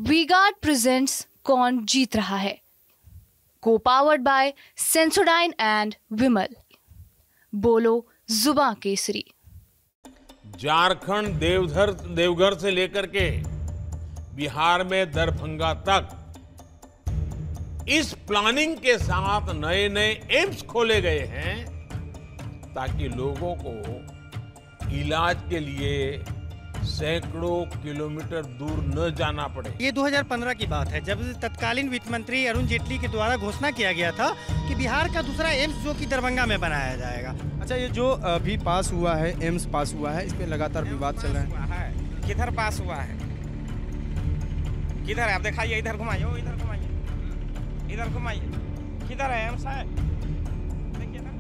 V-Guard presents कौन जीत रहा है, को पावर्ड बाय सेंसोडाइन एंड विमल। बोलो जुबां केसरी। झारखंड देवघर से लेकर के बिहार में दरभंगा तक इस प्लानिंग के साथ नए नए एम्स खोले गए हैं ताकि लोगों को इलाज के लिए सैकड़ों किलोमीटर दूर न जाना पड़े। ये 2015 की बात है, जब तत्कालीन वित्त मंत्री अरुण जेटली के द्वारा घोषणा किया गया था कि बिहार का दूसरा एम्स जो कि दरभंगा में बनाया जाएगा। अच्छा, ये जो अभी पास हुआ है, एम्स पास हुआ है, इस पे लगातार विवाद चल रहा है। किधर पास हुआ है, किधर है? आप दिखाइए, इधर घुमाइए, इधर घुमाइए, इधर घुमाइए, किधर है एम्स? है देखिए ना,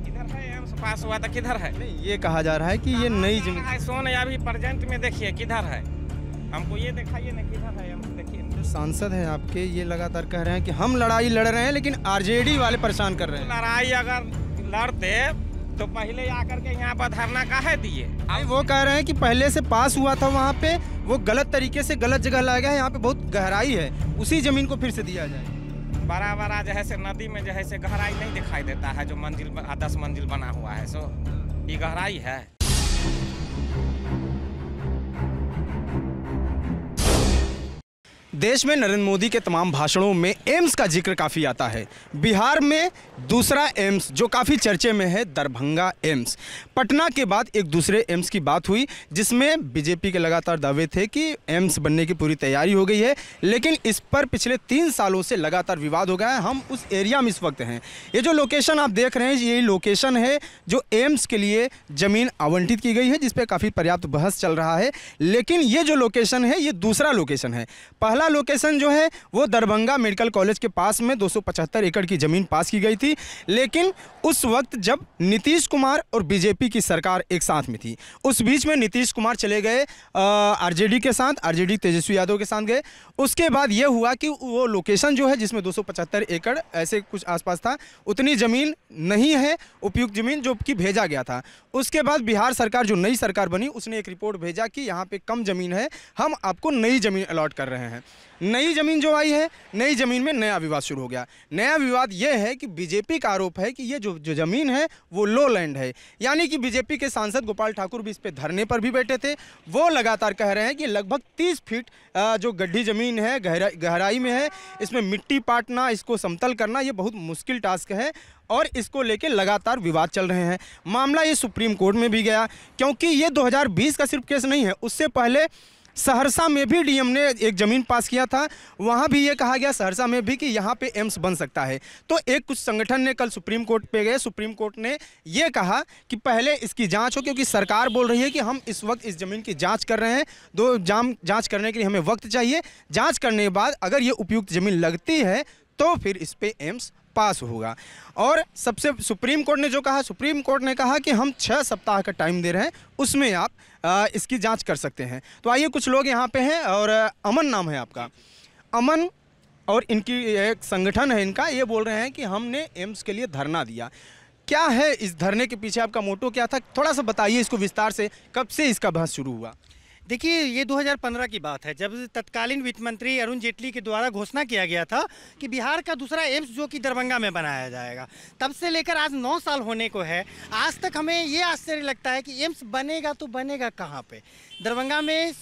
इधर है एम्स पास हुआ था, किधर है? नहीं, ये कहा जा रहा है कि ये नई जमीन है। सोन या अभी प्रेजेंट में देखिए किधर है, हमको ये दिखाइए ना किधर है एम्स। देखिए, जो सांसद हैं आपके, ये लगातार कह रहे हैं कि हम लड़ाई लड़ रहे हैं लेकिन आरजेडी वाले परेशान कर रहे हैं। लड़ाई अगर लड़ते तो पहले आकर के यहाँ पर धरना काहे दिए? वो कह रहे हैं कि पहले से पास हुआ था वहाँ पे, वो गलत तरीके से गलत जगह लाया गया है, यहाँ पे बहुत गहराई है, उसी जमीन को फिर से दिया जाए। बड़ा बड़ा जैसे नदी में जैसे गहराई नहीं दिखाई देता है, जो मंजिल 10 मंजिल बना हुआ है, सो ये गहराई है। देश में नरेंद्र मोदी के तमाम भाषणों में एम्स का जिक्र काफ़ी आता है। बिहार में दूसरा एम्स जो काफ़ी चर्चे में है, दरभंगा एम्स। पटना के बाद एक दूसरे एम्स की बात हुई जिसमें बीजेपी के लगातार दावे थे कि एम्स बनने की पूरी तैयारी हो गई है, लेकिन इस पर पिछले 3 सालों से लगातार विवाद हो गया है। हम उस एरिया में इस वक्त हैं। ये जो लोकेशन आप देख रहे हैं, यही लोकेशन है जो एम्स के लिए ज़मीन आवंटित की गई है, जिस पर काफ़ी पर्याप्त बहस चल रहा है। लेकिन ये जो लोकेशन है, ये दूसरा लोकेशन है। पहला लोकेशन जो है वो दरभंगा मेडिकल कॉलेज के पास में 275 एकड़ की ज़मीन पास की गई थी, लेकिन उस वक्त जब नीतीश कुमार और बीजेपी की सरकार एक साथ में थी, उस बीच में नीतीश कुमार चले गए आरजेडी के साथ, आरजेडी तेजस्वी यादव के साथ गए। उसके बाद ये हुआ कि वो लोकेशन जो है जिसमें 275 एकड़ ऐसे कुछ आसपास था, उतनी ज़मीन नहीं है, उपयुक्त ज़मीन जो कि भेजा गया था। उसके बाद बिहार सरकार, जो नई सरकार बनी, उसने एक रिपोर्ट भेजा कि यहाँ पे कम ज़मीन है, हम आपको नई ज़मीन अलॉट कर रहे हैं। नई ज़मीन जो आई है, नई ज़मीन में नया विवाद शुरू हो गया। नया विवाद ये है कि बीजेपी का आरोप है कि ये जो ज़मीन है वो लो लैंड है, यानी कि बीजेपी के सांसद गोपाल ठाकुर भी इस पे धरने पर भी बैठे थे। वो लगातार कह रहे हैं कि लगभग 30 फीट जो गड्ढी ज़मीन है, गहराई में है, इसमें मिट्टी पाटना, इसको समतल करना, ये बहुत मुश्किल टास्क है और इसको लेके लगातार विवाद चल रहे हैं। मामला ये सुप्रीम कोर्ट में भी गया, क्योंकि ये 2020 का सिर्फ केस नहीं है, उससे पहले सहरसा में भी डीएम ने एक ज़मीन पास किया था, वहाँ भी ये कहा गया सहरसा में भी कि यहाँ पे एम्स बन सकता है। तो एक कुछ संगठन ने कल सुप्रीम कोर्ट पे गए, सुप्रीम कोर्ट ने ये कहा कि पहले इसकी जांच हो, क्योंकि सरकार बोल रही है कि हम इस वक्त इस ज़मीन की जांच कर रहे हैं, जांच करने के लिए हमें वक्त चाहिए, जाँच करने के बाद अगर ये उपयुक्त ज़मीन लगती है तो फिर इस पर एम्स पास होगा। और सबसे सुप्रीम कोर्ट ने जो कहा, सुप्रीम कोर्ट ने कहा कि हम 6 सप्ताह का टाइम दे रहे हैं, उसमें आप इसकी जांच कर सकते हैं। तो आइए, कुछ लोग यहाँ पे हैं और अमन नाम है आपका। अमन और इनकी एक संगठन है इनका, ये बोल रहे हैं कि हमने एम्स के लिए धरना दिया। क्या है इस धरने के पीछे, आपका मोटो क्या था? थोड़ा सा बताइए इसको विस्तार से, कब से इसका बहस शुरू हुआ? देखिए, ये 2015 की बात है, जब तत्कालीन वित्त मंत्री अरुण जेटली के द्वारा घोषणा किया गया था कि बिहार का दूसरा एम्स जो कि दरभंगा में बनाया जाएगा। तब से लेकर आज 9 साल होने को है, आज तक हमें ये आश्चर्य लगता है कि एम्स बनेगा तो बनेगा कहाँ पे? दरभंगा में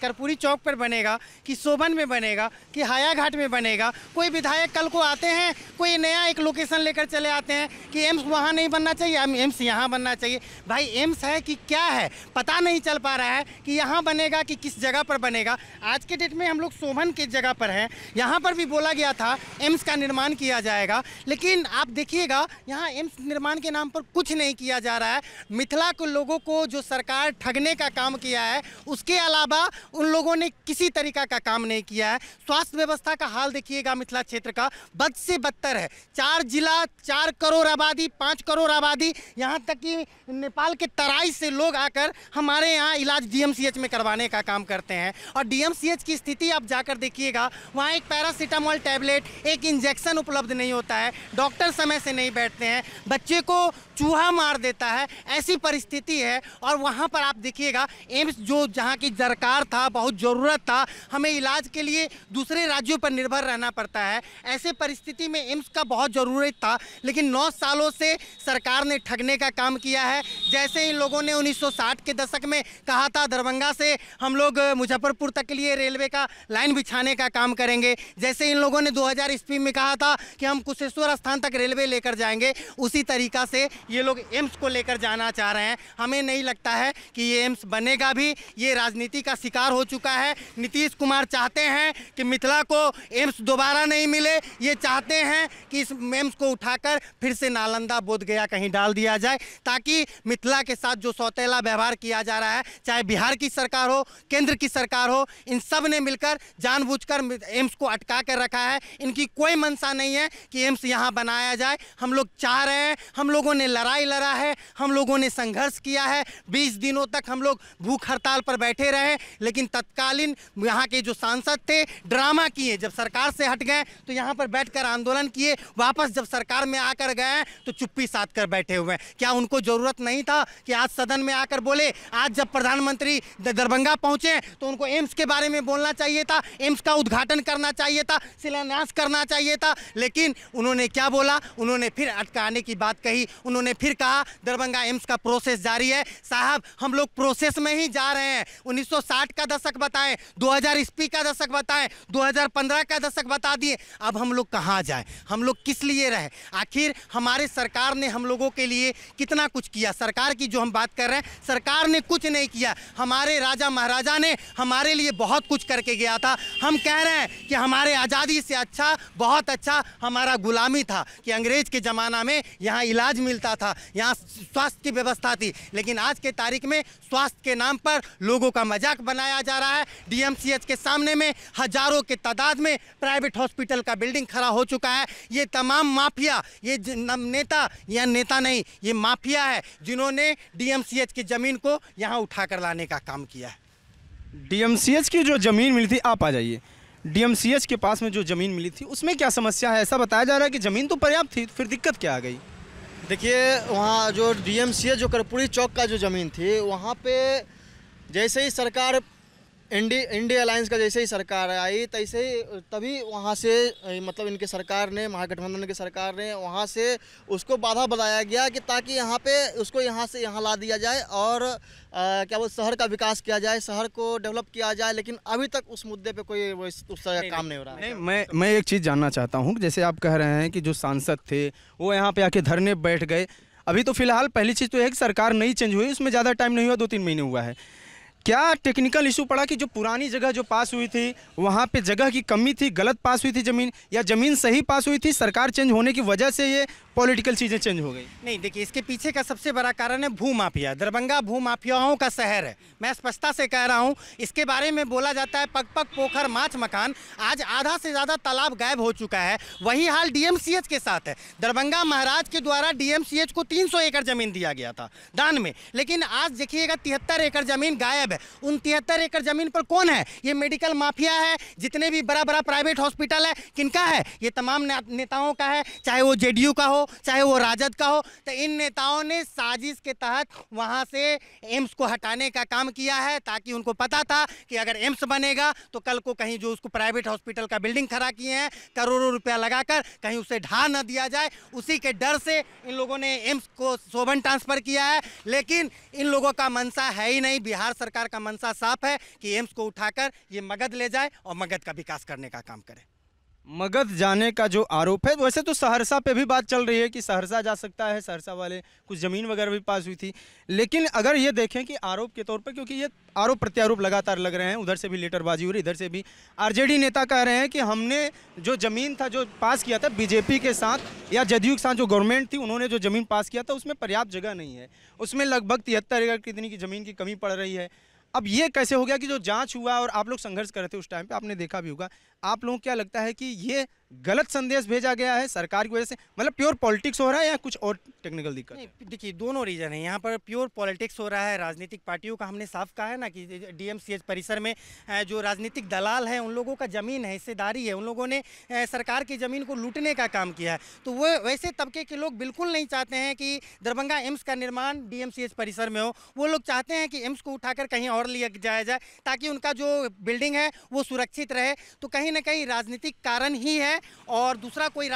कर्पूरी चौक पर बनेगा कि सोबन में बनेगा कि हायाघाट में बनेगा? कोई विधायक कल को आते हैं, कोई नया एक लोकेशन लेकर चले आते हैं कि एम्स वहाँ नहीं बनना चाहिए, एम्स यहाँ बनना चाहिए। भाई, एम्स है कि क्या है, पता नहीं चल पा रहा है कि यहाँ बनेगा कि किस जगह पर बनेगा। आज के डेट में हम लोग सोबन की जगह पर हैं, यहाँ पर भी बोला गया था एम्स का निर्माण किया जाएगा, लेकिन आप देखिएगा यहाँ एम्स निर्माण के नाम पर कुछ नहीं किया जा रहा है। मिथिला के लोगों को जो सरकार ठगने का काम किया है, उसके अलावा उन लोगों ने किसी तरीका का काम नहीं किया है। स्वास्थ्य व्यवस्था का हाल देखिएगा, मिथिला क्षेत्र का बद से बदतर है। 4 जिला, 4 करोड़ आबादी, 5 करोड़ आबादी, यहाँ तक कि नेपाल के तराई से लोग आकर हमारे यहाँ इलाज डीएमसीएच में करवाने का काम करते हैं। और डीएमसीएच की स्थिति आप जाकर देखिएगा, वहाँ एक पैरासीटामोल टैबलेट, एक इंजेक्शन उपलब्ध नहीं होता है, डॉक्टर समय से नहीं बैठते हैं, बच्चे को चूहा मार देता है, ऐसी परिस्थिति है। और वहाँ पर आप देखिएगा एम्स जो जहाँ की दरकार था, बहुत ज़रूरत था, हमें इलाज के लिए दूसरे राज्यों पर निर्भर रहना पड़ता है। ऐसे परिस्थिति में एम्स का बहुत ज़रूरत था, लेकिन 9 सालों से सरकार ने ठगने का काम किया है। जैसे इन लोगों ने 1960 के दशक में कहा था दरभंगा से हम लोग मुजफ्फरपुर तक के लिए रेलवे का लाइन बिछाने का काम करेंगे, जैसे इन लोगों ने 2000 ईस्वी में कहा था कि हम कुशेश्वर स्थान तक रेलवे लेकर जाएंगे, उसी तरीका से ये लोग एम्स को लेकर जाना चाह रहे हैं। हमें नहीं लगता है कि ये एम्स बनेगा भी, ये राजनीति का शिकार हो चुका है। नीतीश कुमार चाहते हैं कि मिथिला को एम्स दोबारा नहीं मिले, ये चाहते हैं कि इस एम्स को उठाकर फिर से नालंदा बोधगया कहीं डाल दिया जाए, ताकि मिथिला के साथ जो सौतेला व्यवहार किया जा रहा है, चाहे बिहार की सरकार हो, केंद्र की सरकार हो, इन सब ने मिलकर जानबूझकर एम्स को अटका कर रखा है। इनकी कोई मंशा नहीं है कि एम्स यहाँ बनाया जाए। हम लोग चाह रहे हैं, हम लोगों ने लड़ाई लड़ा है, हम लोगों ने संघर्ष किया है, 20 दिनों तक हम लोग भूख हड़ताल पर बैठे रहे, लेकिन तत्कालीन यहाँ के जो सांसद थे ड्रामा किए। जब सरकार से हट गए तो यहाँ पर बैठकर आंदोलन किए, वापस जब सरकार में आकर गए तो चुप्पी साध कर बैठे हुए हैं। क्या उनको जरूरत नहीं था कि आज सदन में आकर बोले? आज जब प्रधानमंत्री दरभंगा पहुंचे तो उनको एम्स के बारे में बोलना चाहिए था, एम्स का उद्घाटन करना चाहिए था, शिलान्यास करना चाहिए था, लेकिन उन्होंने क्या बोला? उन्होंने फिर अटकाने की बात कही। उन्होंने फिर कहा दरभंगा एम्स का प्रोसेस जारी है। साहब, हम लोग प्रोसेस में ही जा रहे हैं। 1960 का दशक बताएं, 2000 ईस्वी का दशक बताएं, 2015 का दशक बता दिए, अब हम लोग कहाँ जाएं? हम लोग किस लिए रहे? आखिर हमारे सरकार ने हम लोगों के लिए कितना कुछ किया? सरकार की जो हम बात कर रहे हैं, सरकार ने कुछ नहीं किया। हमारे राजा महाराजा ने हमारे लिए बहुत कुछ करके गया था। हम कह रहे हैं कि हमारे आज़ादी से अच्छा, बहुत अच्छा हमारा गुलामी था, कि अंग्रेज के ज़माना में यहाँ इलाज मिलता था, यहाँ स्वास्थ्य की व्यवस्था थी, लेकिन आज के तारीख में स्वास्थ्य के नाम पर लोगों का मजाक बनाया जा रहा है। डीएमसीएच के सामने में हजारों के तादाद में प्राइवेट हॉस्पिटल का बिल्डिंग खड़ा हो चुका है। ये तमाम माफिया, ये नेता या नेता नहीं, ये माफिया है जिन्होंने डीएमसीएच की ज़मीन को यहाँ उठाकर लाने का काम किया है। डीएमसीएच की जो ज़मीन मिली थी, आप आ जाइए, डीएमसीएच के पास में जो ज़मीन मिली थी उसमें क्या समस्या है? ऐसा बताया जा रहा है कि ज़मीन तो पर्याप्त थी, फिर दिक्कत क्या आ गई? देखिए, वहाँ जो डीएमसीएच जो कर्पूरी चौक का जो ज़मीन थी, वहाँ पे जैसे ही सरकार इंडिया अलायंस का जैसे ही सरकार आई, तैसे ही तभी वहाँ से मतलब इनके सरकार ने, महागठबंधन की सरकार ने वहाँ से उसको बाधा बनाया गया कि ताकि यहाँ पे उसको यहाँ से यहाँ ला दिया जाए और क्या वो शहर का विकास किया जाए, शहर को डेवलप किया जाए। लेकिन अभी तक उस मुद्दे पे कोई उस तरह का काम नहीं हो रहा है। नहीं, मैं एक चीज़ जानना चाहता हूँ, जैसे आप कह रहे हैं कि जो सांसद थे वो यहाँ पे आके धरने बैठ गए। अभी तो फिलहाल पहली चीज़ तो है कि सरकार नई चेंज हुई, उसमें ज़्यादा टाइम नहीं हुआ, 2-3 महीने हुआ है। क्या टेक्निकल इशू पड़ा कि जो पुरानी जगह जो पास हुई थी वहाँ पे जगह की कमी थी, गलत पास हुई थी ज़मीन, या ज़मीन सही पास हुई थी, सरकार चेंज होने की वजह से ये पॉलिटिकल चीज़ें चेंज हो गई? नहीं, देखिए, इसके पीछे का सबसे बड़ा कारण है भू माफिया। दरभंगा भू माफियाओं का शहर है, मैं स्पष्टता से कह रहा हूँ। इसके बारे में बोला जाता है पग पग पोखर माछ मकान। आज आधा से ज़्यादा तालाब गायब हो चुका है। वही हाल डीएमसीएच के साथ है। दरभंगा महाराज के द्वारा डीएमसीएच को 300 एकड़ ज़मीन दिया गया था दान में, लेकिन आज देखिएगा 73 एकड़ ज़मीन गायब है। उन 73 एकड़ ज़मीन पर कौन है? ये मेडिकल माफिया है। जितने भी बड़ा बड़ा प्राइवेट हॉस्पिटल है, किनका है? ये तमाम नेताओं का है, चाहे वो जेडीयू का हो, चाहे वो राजद का हो। तो इन नेताओं ने साजिश के तहत वहां से एम्स को हटाने का काम किया है, ताकि उनको पता था कि अगर एम्स बनेगा तो कल को कहीं जो उसको प्राइवेट हॉस्पिटल का बिल्डिंग खड़ा किए हैं करोड़ों रुपया लगाकर, कहीं उसे ढा न दिया जाए। उसी के डर से इन लोगों ने एम्स को शोभन ट्रांसफर किया है। लेकिन इन लोगों का मंशा है ही नहीं। बिहार सरकार का मंशा साफ है कि एम्स को उठाकर ये मगध ले जाए और मगध का विकास करने का काम करे। मगध जाने का जो आरोप है, वैसे तो सहरसा पे भी बात चल रही है कि सहरसा जा सकता है, सहरसा वाले कुछ ज़मीन वगैरह भी पास हुई थी। लेकिन अगर ये देखें कि आरोप के तौर पर, क्योंकि ये आरोप प्रत्यारोप लगातार लग रहे हैं, उधर से भी लेटरबाजी हो रही, इधर से भी आरजेडी नेता कह रहे हैं कि हमने जो ज़मीन था जो पास किया था बीजेपी के साथ या जदयू के साथ, जो गवर्नमेंट थी उन्होंने जो ज़मीन पास किया था उसमें पर्याप्त जगह नहीं है, उसमें लगभग 73 एकड़ कितनी की ज़मीन की कमी पड़ रही है। अब ये कैसे हो गया कि जो जांच हुआ और आप लोग संघर्ष कर रहे थे उस टाइम पे, आपने देखा भी होगा, आप लोगों को क्या लगता है कि ये गलत संदेश भेजा गया है सरकार की वजह से, मतलब प्योर पॉलिटिक्स हो रहा है या कुछ और टेक्निकल दिक्कत है? नहीं, देखिए दोनों रीजन है यहाँ पर। प्योर पॉलिटिक्स हो रहा है, राजनीतिक पार्टियों का, हमने साफ कहा है ना कि डीएमसीएच परिसर में जो राजनीतिक दलाल है उन लोगों का ज़मीन है, हिस्सेदारी है, उन लोगों ने सरकार की ज़मीन को लूटने का काम किया है। तो वो वैसे तबके के लोग बिल्कुल नहीं चाहते हैं कि दरभंगा एम्स का निर्माण डीएमसीएच परिसर में हो। वो लोग चाहते हैं कि एम्स को उठाकर कहीं और लिया जाया जाए ताकि उनका जो बिल्डिंग है वो सुरक्षित रहे। तो कहीं ना कहीं राजनीतिक कारण ही है और दूसरा कोई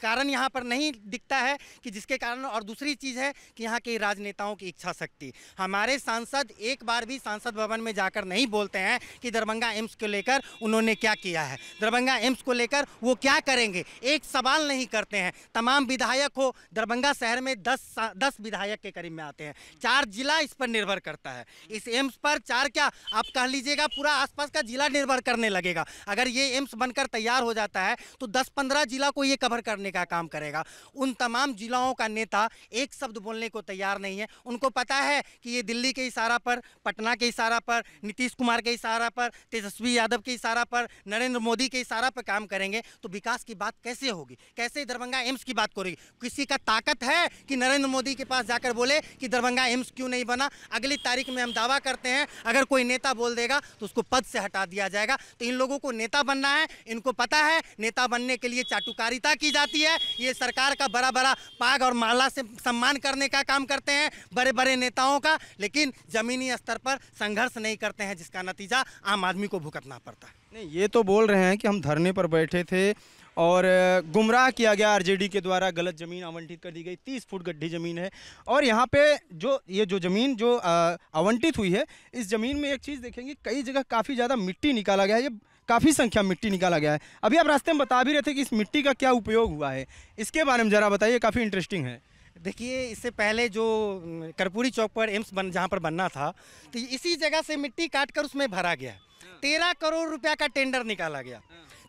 कारण यहाँ पर नहीं दिखता है कि जिसके कारण। और दूसरी चीज़ है कि यहाँ के राजनेताओं की इच्छा शक्ति। हमारे सांसद एक बार भी सांसद भवन में जाकर नहीं बोलते हैं कि दरभंगा एम्स को लेकर उन्होंने क्या किया है, दरभंगा एम्स को लेकर वो क्या करेंगे, एक सवाल नहीं करते हैं। तमाम विधायक हो, दरभंगा शहर में 10 विधायक के करीब में आते हैं, 4 जिला इस पर निर्भर करता है। इस एम्स पर 4 क्या आप कह लीजिएगा पूरा आसपास का जिला निर्भर करने लगेगा। अगर ये एम्स बनकर तैयार हो जाता है तो 10-15 जिला को ये कवर करने का काम करेगा। उन तमाम जिलाओं का नेता एक शब्द बोलने को तैयार नहीं है। उनको पता है कि ये दिल्ली के इशारा पर, पटना के इशारा पर, नीतीश कुमार के इशारा पर, तेजस्वी यादव के इशारा पर, नरेंद्र मोदी के इशारा पर काम करेंगे तो विकास की बात कैसे होगी, कैसे दरभंगा एम्स की बात करेगी। किसी का ताकत है कि नरेंद्र मोदी के पास जाकर बोले कि दरभंगा एम्स क्यों नहीं बना। अगली तारीख में हम दावा करते हैं अगर कोई नेता बोल देगा तो उसको पद से हटा दिया जाएगा। तो इन लोगों को नेता बनना है, इनको पता है नेता बनने के लिए चाटुकारिता की जाती है। ये सरकार का बड़ा बड़ा पाग और माला से सम्मान करने का काम करते हैं बड़े बड़े नेताओं का, लेकिन जमीनी स्तर पर संघर्ष नहीं करते हैं जिसका नतीजा आम आदमी को भुगतना पड़ता है। नहीं, ये तो बोल रहे हैं कि हम धरने पर बैठे थे और गुमराह किया गया, आरजेडी के द्वारा गलत ज़मीन आवंटित कर दी गई, 30 फुट गड्ढी ज़मीन है। और यहाँ पे जो ज़मीन जो आवंटित हुई है, इस ज़मीन में एक चीज़ देखेंगे, कई जगह काफ़ी ज़्यादा मिट्टी निकाला गया है, ये काफ़ी संख्या मिट्टी निकाला गया है। अभी आप रास्ते में बता भी रहे थे कि इस मिट्टी का क्या उपयोग हुआ है, इसके बारे में ज़रा बताइए, काफ़ी इंटरेस्टिंग है। देखिए, इससे पहले जो कर्पूरी चौक पर एम्स जहाँ पर बनना था तो इसी जगह से मिट्टी काटकर उसमें भरा गया। 13 करोड़ रुपया का टेंडर निकाला गया,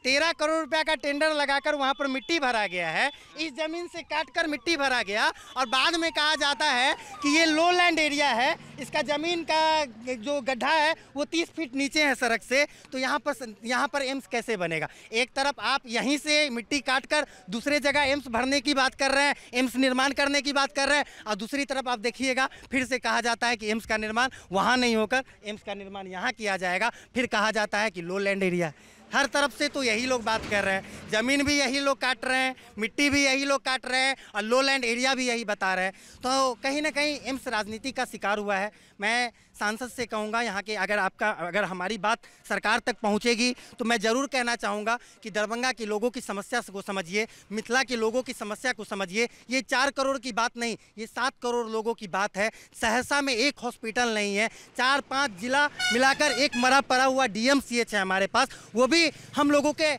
13 करोड़ रुपया का टेंडर लगाकर वहाँ पर मिट्टी भरा गया है। इस ज़मीन से काटकर मिट्टी भरा गया और बाद में कहा जाता है कि ये लो लैंड एरिया है, इसका ज़मीन का जो गड्ढा है वो 30 फीट नीचे है सड़क से। तो यहाँ पर एम्स कैसे बनेगा। एक तरफ आप यहीं से मिट्टी काटकर दूसरे जगह एम्स भरने की बात कर रहे हैं, एम्स निर्माण करने की बात कर रहे हैं, और दूसरी तरफ आप देखिएगा फिर से कहा जाता है कि एम्स का निर्माण वहाँ नहीं होकर एम्स का निर्माण यहाँ किया जाएगा। फिर कहा जाता है कि लो लैंड एरिया। हर तरफ से तो यही लोग बात कर रहे हैं, ज़मीन भी यही लोग काट रहे हैं, मिट्टी भी यही लोग काट रहे हैं और लो लैंड एरिया भी यही बता रहे हैं। तो कहीं ना कहीं एम्स राजनीति का शिकार हुआ है। मैं सांसद से कहूँगा यहाँ के, अगर हमारी बात सरकार तक पहुँचेगी तो मैं ज़रूर कहना चाहूँगा कि दरभंगा के लोगों की समस्या को समझिए, मिथिला के लोगों की समस्या को समझिए। ये 4 करोड़ की बात नहीं, ये 7 करोड़ लोगों की बात है। सहरसा में एक हॉस्पिटल नहीं है, 4-5 जिला मिलाकर एक मरा पड़ा हुआ डीएमसीएच है हमारे पास, वो भी हम लोगों के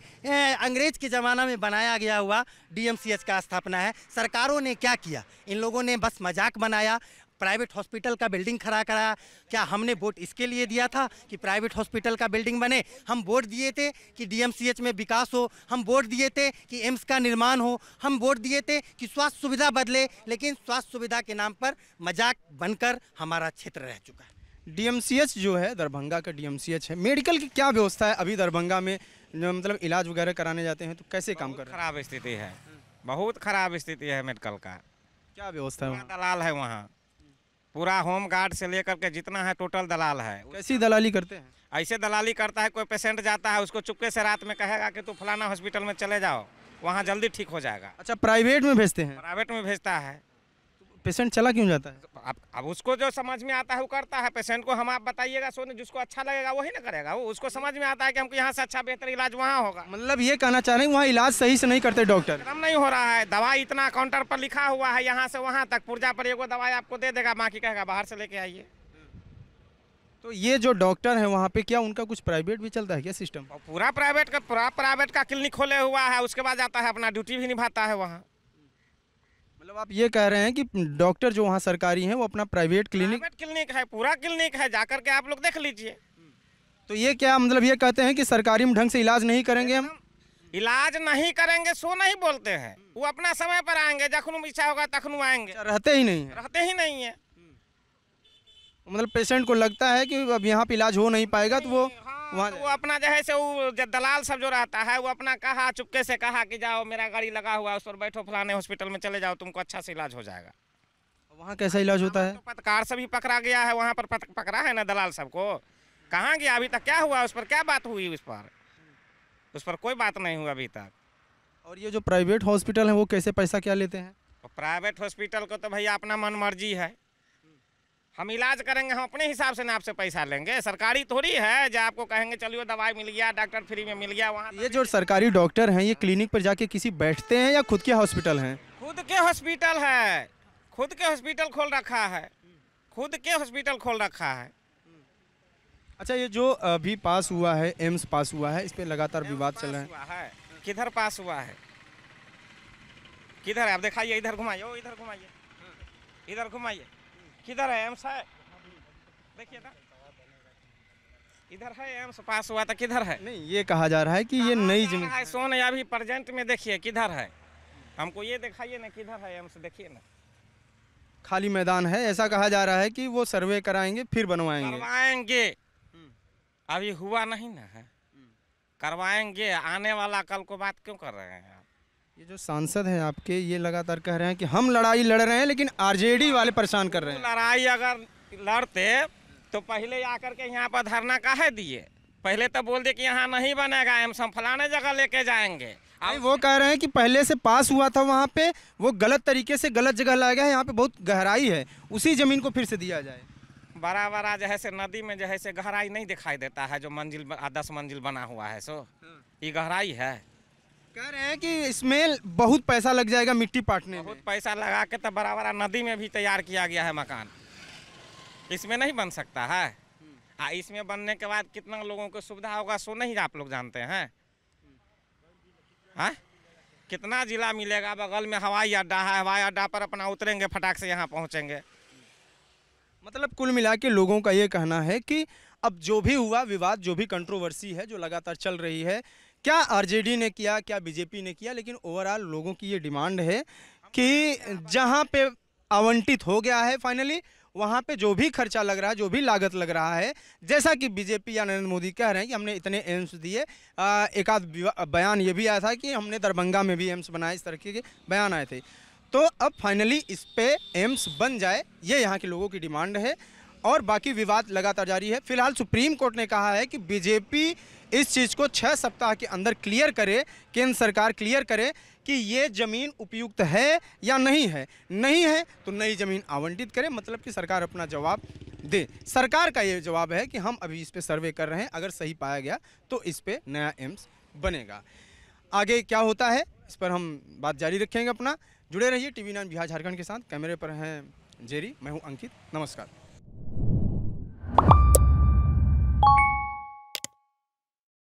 अंग्रेज के ज़माना में बनाया गया हुआ डीएमसीएच का स्थापना है। सरकारों ने क्या किया, इन लोगों ने बस मजाक बनाया, प्राइवेट हॉस्पिटल का बिल्डिंग खड़ा कराया। क्या हमने वोट इसके लिए दिया था कि प्राइवेट हॉस्पिटल का बिल्डिंग बने? हम वोट दिए थे कि डीएमसीएच में विकास हो, हम वोट दिए थे कि एम्स का निर्माण हो, हम वोट दिए थे कि स्वास्थ्य सुविधा बदले, लेकिन स्वास्थ्य सुविधा के नाम पर मजाक बनकर हमारा क्षेत्र रह चुका है। डीएमसीएच जो है, दरभंगा का डीएमसीएच है, मेडिकल की क्या व्यवस्था है अभी दरभंगा में? मतलब इलाज वगैरह कराने जाते हैं तो कैसे काम कर रहे हैं? खराब स्थिति है, बहुत खराब स्थिति है मेडिकल का। क्या व्यवस्था है? दलाल है वहाँ, पूरा होम गार्ड से लेकर के जितना है टोटल दलाल है। कैसी दलाली करते हैं? ऐसे दलाली करता है, कोई पेशेंट जाता है उसको चुपके से रात में कहेगा कि तू फलाना हॉस्पिटल में चले जाओ, वहाँ जल्दी ठीक हो जाएगा। अच्छा, प्राइवेट में भेजते हैं? प्राइवेट में भेजता है। पेशेंट चला क्यों जाता है? अब उसको जो समझ में आता है वो करता है। पेशेंट को हम आप बताइएगा, सोने जिसको अच्छा लगेगा वही ना करेगा। वो उसको समझ में आता है कि हमको यहाँ से अच्छा बेहतर इलाज वहाँ होगा। मतलब ये कहना चाह रहे हैं वहाँ इलाज सही से नहीं करते डॉक्टर? कम नहीं हो रहा है, दवाई इतना काउंटर पर लिखा हुआ है, यहाँ से वहाँ तक पुर्जा पर एगो दवाई आपको दे देगा, बाकी कहेगा बाहर से लेके आइए। तो ये जो डॉक्टर है वहाँ पे, क्या उनका कुछ प्राइवेट भी चलता है क्या सिस्टम? पूरा प्राइवेट का क्लिनिक खोले हुआ है, उसके बाद जाता है अपना ड्यूटी भी निभाता है वहाँ। मतलब आप ये कह रहे हैं कि डॉक्टर जो वहाँ सरकारी हैं वो अपना प्राइवेट क्लिनिक है, पूरा क्लिनिक है, जाकर के आप लोग देख लीजिए। तो ये क्या मतलब ये कहते हैं कि सरकारी में ढंग से इलाज नहीं करेंगे? हम इलाज नहीं करेंगे सो नहीं बोलते हैं, वो अपना समय पर आएंगे, जखनू इच्छा होगा तखनू आएंगे। रहते ही नहीं है। मतलब पेशेंट को लगता है कि अब यहाँ पे इलाज हो नहीं पाएगा तो वो हाँ वहाँ वो अपना जो है से वो जो दलाल सब जो रहता है वो अपना कहा चुपके से कहा कि जाओ मेरा गाड़ी लगा हुआ है उस पर बैठो फलाने हॉस्पिटल में चले जाओ तुमको अच्छा से इलाज हो जाएगा। वहाँ कैसा इलाज होता है? तो पत्रकार से भी पकड़ा गया है वहाँ पर पकड़ा है ना दलाल सबको। कहाँ गया अभी तक? क्या हुआ उस पर? क्या बात हुई उस पर कोई बात नहीं हुआ अभी तक। और ये जो प्राइवेट हॉस्पिटल है वो कैसे पैसा क्या लेते हैं? तो प्राइवेट हॉस्पिटल को तो भैया अपना मन मर्जी है, हम इलाज करेंगे हम अपने हिसाब से ना आपसे पैसा लेंगे। सरकारी थोड़ी है जो आपको कहेंगे चलिए दवाई मिल गया डॉक्टर फ्री में मिल गया। वहाँ ये जो सरकारी डॉक्टर हैं ये क्लिनिक पर जाके किसी बैठते हैं या खुद के हॉस्पिटल हैं? खुद के हॉस्पिटल है, खुद के हॉस्पिटल खोल रखा है, खुद के हॉस्पिटल खोल रखा है। अच्छा, ये जो अभी पास हुआ है एम्स पास हुआ है इस पे लगातार विवाद चल रहा है। किधर पास हुआ है? किधर है? आप दिखाइए, इधर घुमाइए, इधर घुमाइए, इधर घुमाइए। किधर है एम्स? है देखिए ना, इधर है एम्स पास हुआ था। किधर है? नहीं, ये कहा जा रहा है कि ये नई जमीन है सोन या अभी प्रेजेंट में देखिए किधर है, हमको ये दिखाइए ना किधर है एम्स, देखिए ना खाली मैदान है। ऐसा कहा जा रहा है कि वो सर्वे कराएंगे फिर बनवाएंगे। करवाएंगे, अभी हुआ नहीं ना है, करवाएंगे। आने वाला कल को बात क्यों कर रहे हैं आप? ये जो सांसद हैं आपके ये लगातार कह रहे हैं कि हम लड़ाई लड़ रहे हैं लेकिन आरजेडी वाले परेशान कर रहे हैं। लड़ाई अगर लड़ते तो पहले आकर के यहाँ पर धरना काहे दिए? पहले तो बोल दे कि यहाँ नहीं बनेगा एम्स, हम फलाने जगह लेके जाएंगे। नहीं, वो कह रहे हैं कि पहले से पास हुआ था वहाँ पे वो गलत तरीके से गलत जगह लाया गया है, यहाँ पे बहुत गहराई है, उसी जमीन को फिर से दिया जाए। बड़ा बड़ा जो है से नदी में जो है से गहराई नहीं दिखाई देता है, जो मंजिल 10 मंजिल बना हुआ है सो ये गहराई है। कह रहे हैं कि इसमें बहुत पैसा लग जाएगा मिट्टी पाटने में। बहुत पैसा लगा के तो बड़ा बड़ा नदी में भी तैयार किया गया है मकान, इसमें नहीं बन सकता है। इसमें बनने के बाद कितना लोगों को सुविधा होगा सो नहीं आप लोग जानते हैं। हाँ, कितना जिला मिलेगा, बगल में हवाई अड्डा है, हवाई अड्डा पर अपना उतरेंगे फटाक से यहाँ पहुँचेंगे। मतलब कुल मिला के लोगों का ये कहना है कि अब जो भी हुआ विवाद, जो भी कंट्रोवर्सी है जो लगातार चल रही है, क्या आरजेडी ने किया क्या बीजेपी ने किया, लेकिन ओवरऑल लोगों की ये डिमांड है कि जहाँ पे आवंटित हो गया है फाइनली वहाँ पे जो भी खर्चा लग रहा है, जो भी लागत लग रहा है, जैसा कि बीजेपी या नरेंद्र मोदी कह रहे हैं कि हमने इतने एम्स दिए। एक आध बयान ये भी आया था कि हमने दरभंगा में भी एम्स बनाए, इस तरह के बयान आए थे। तो अब फाइनली इस पे एम्स बन जाए, ये यहाँ के लोगों की डिमांड है और बाकी विवाद लगातार जारी है। फिलहाल सुप्रीम कोर्ट ने कहा है कि बीजेपी इस चीज़ को 6 सप्ताह के अंदर क्लियर करे, केंद्र सरकार क्लियर करे कि ये ज़मीन उपयुक्त है या नहीं है। नहीं है तो नई ज़मीन आवंटित करे, मतलब कि सरकार अपना जवाब दे। सरकार का ये जवाब है कि हम अभी इस पे सर्वे कर रहे हैं, अगर सही पाया गया तो इस पे नया एम्स बनेगा। आगे क्या होता है इस पर हम बात जारी रखेंगे अपना। जुड़े रहिए TV9 बिहार झारखंड के साथ। कैमरे पर हैं जेरी, मैं हूं अंकित। नमस्कार।